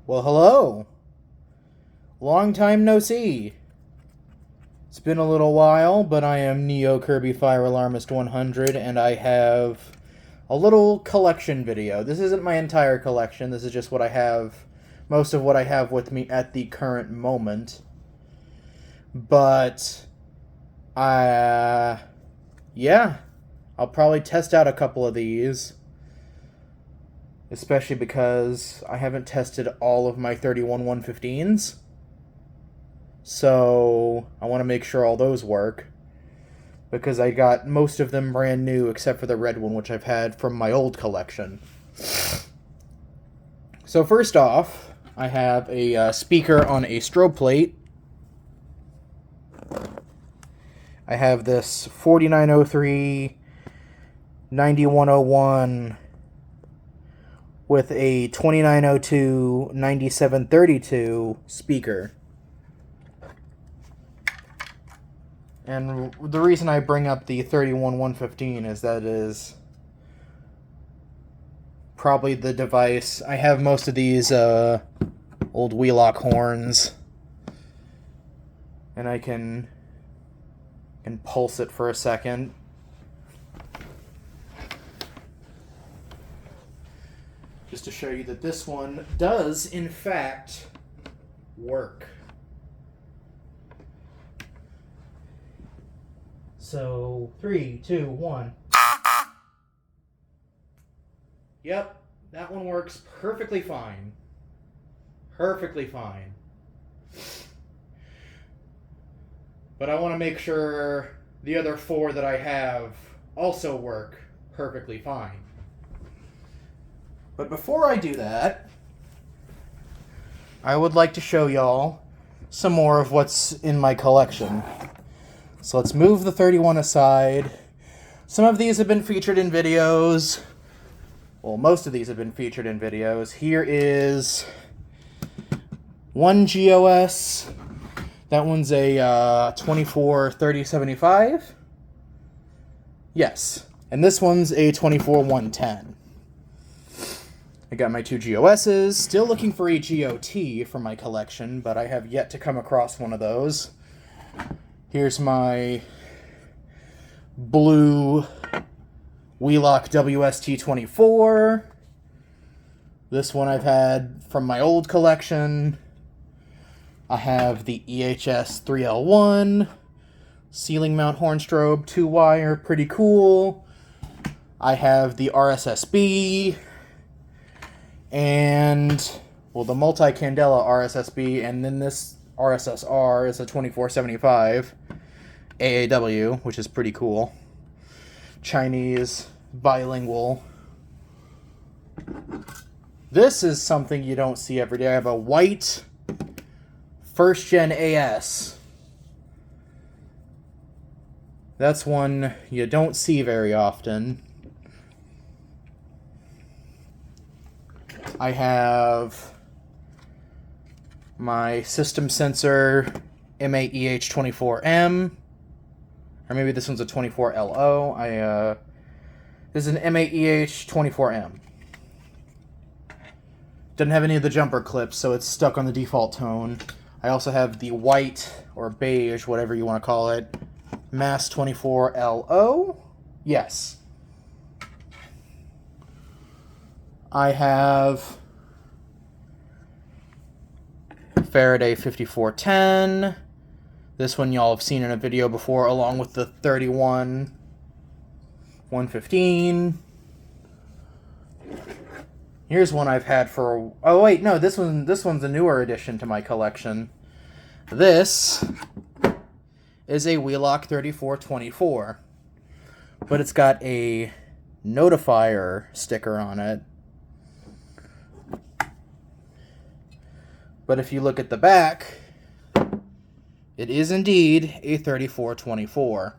Well, hello. Long time no see. It's been a little while, but I am Neo Kirby Fire Alarmist 100, and I have a little collection video. This isn't my entire collection, this is just what I have, most of what I have with me at the current moment. But, yeah, I'll probably test out a couple of these. Especially because I haven't tested all of my 31 115s. So I want to make sure all those work. Because I got most of them brand new except for the red one, which I've had from my old collection. So first off, I have a speaker on a strobe plate. I have this 4903 9101 with a 2902 9732 speaker. And the reason I bring up the 31 115 is that it is probably the device. I have most of these old Wheelock horns, and I can pulse it for a second. Just to show you that this one does, in fact, work. So, 3, 2, 1. Yep, that one works perfectly fine. Perfectly fine. But I want to make sure the other 4 that I have also work perfectly fine. But before I do that, I would like to show y'all some more of what's in my collection. So let's move the 31 aside. Some of these have been featured in videos. Well, most of these have been featured in videos. Here is one GOS. That one's a 24 3075. Yes. And this one's a 24 110. I got my 2 GOS's, still looking for a GOT for my collection, but I have yet to come across one of those. Here's my blue Wheelock WST24. This one I've had from my old collection. I have the EHS 3L1, ceiling mount horn strobe, 2-wire, pretty cool. I have the RSSB. And, well, the multi-candela RSSB, and then this RSSR is a 2475 AAW, which is pretty cool. Chinese, bilingual. This is something you don't see every day. I have a white first-gen AS. That's one you don't see very often. I have my system sensor M8EH24M, or maybe this one's a 24LO. This is an M8EH24M. Doesn't have any of the jumper clips, so it's stuck on the default tone. I also have the white, or beige, whatever you want to call it, MAS 24LO. Yes. I have Faraday 5410. This one y'all have seen in a video before, along with the 31 115. Here's one I've had for... Oh wait, no, this one's a newer addition to my collection. This is a Wheelock 3424, but it's got a notifier sticker on it. But if you look at the back, it is indeed a 3424.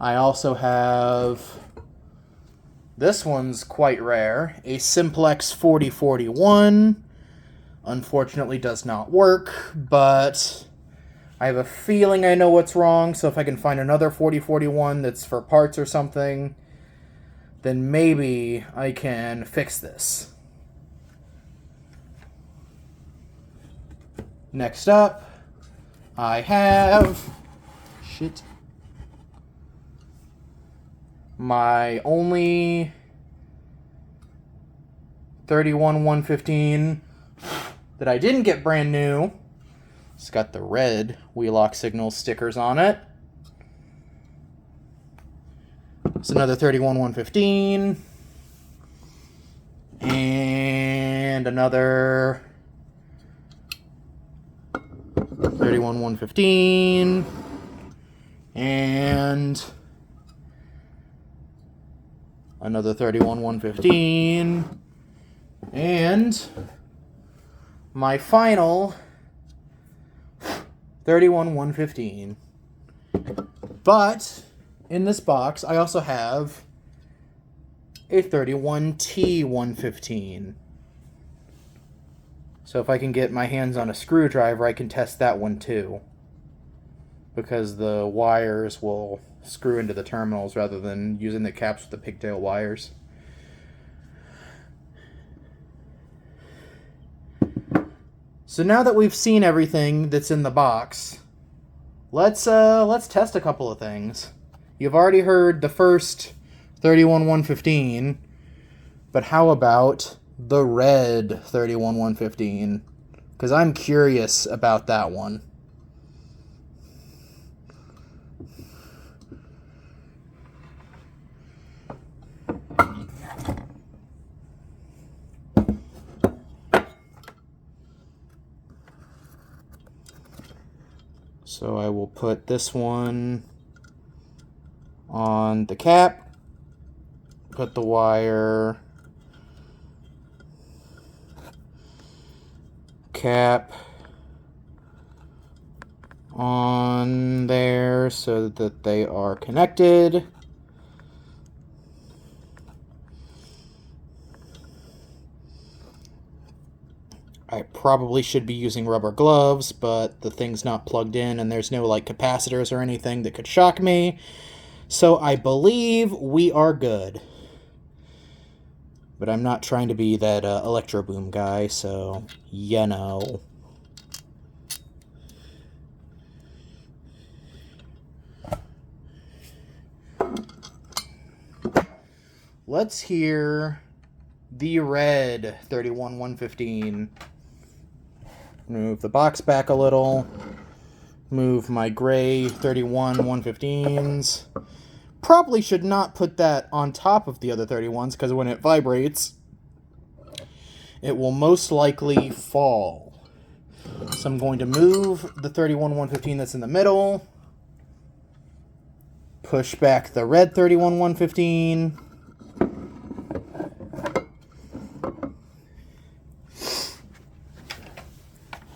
I also have, this one's quite rare, a Simplex 4041. Unfortunately does not work, but I have a feeling I know what's wrong, so if I can find another 4041 that's for parts or something, then maybe I can fix this. Next up, I have my only 31-115 that I didn't get brand new. It's got the red Wheelock Signals stickers on it. It's another 31-115. And another 31-115. And another 31-115. And my final 31-115. But in this box, I also have a 31T-115. So if I can get my hands on a screwdriver, I can test that one too. Because the wires will screw into the terminals rather than using the caps with the pigtail wires. So now that we've seen everything that's in the box, let's test a couple of things. You've already heard the first 31-115, but how about the red 31-115? Because I'm curious about that one. So I will put this one on the cap, put the wire, cap on there so that they are connected. I probably should be using rubber gloves, but the thing's not plugged in and there's no like capacitors or anything that could shock me. So I believe we are good. But I'm not trying to be that electro boom guy, so you know. Let's hear the red 31-115. Move the box back a little. Move my gray 31-115s. Probably should not put that on top of the other 31s because when it vibrates, it will most likely fall. So I'm going to move the 31-115 that's in the middle. Push back the red 31-115.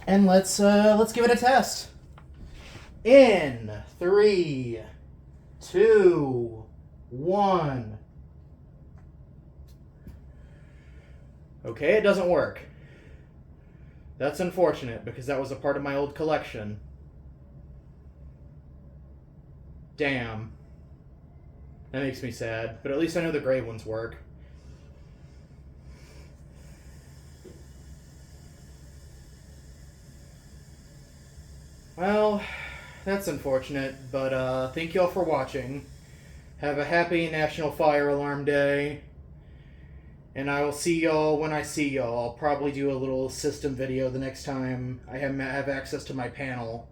And let's give it a test. In 3, 2, 1. Okay, it doesn't work. That's unfortunate because that was a part of my old collection. Damn. That makes me sad, but at least I know the gray ones work. Well, that's unfortunate, but thank you all for watching. Have a happy National Fire Alarm Day. And I will see y'all when I see y'all. I'll probably do a little system video the next time I have access to my panel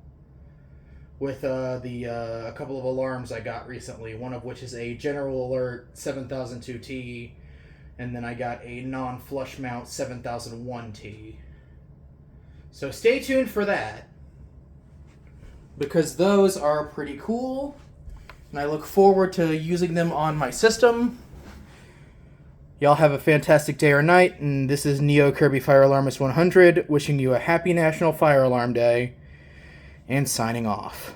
with a couple of alarms I got recently, one of which is a General Alert 7002T, and then I got a non-flush mount 7001T. So stay tuned for that, because those are pretty cool, and I look forward to using them on my system. Y'all have a fantastic day or night, and this is Neo Kirby Fire Alarmist 100, wishing you a happy National Fire Alarm Day, and signing off.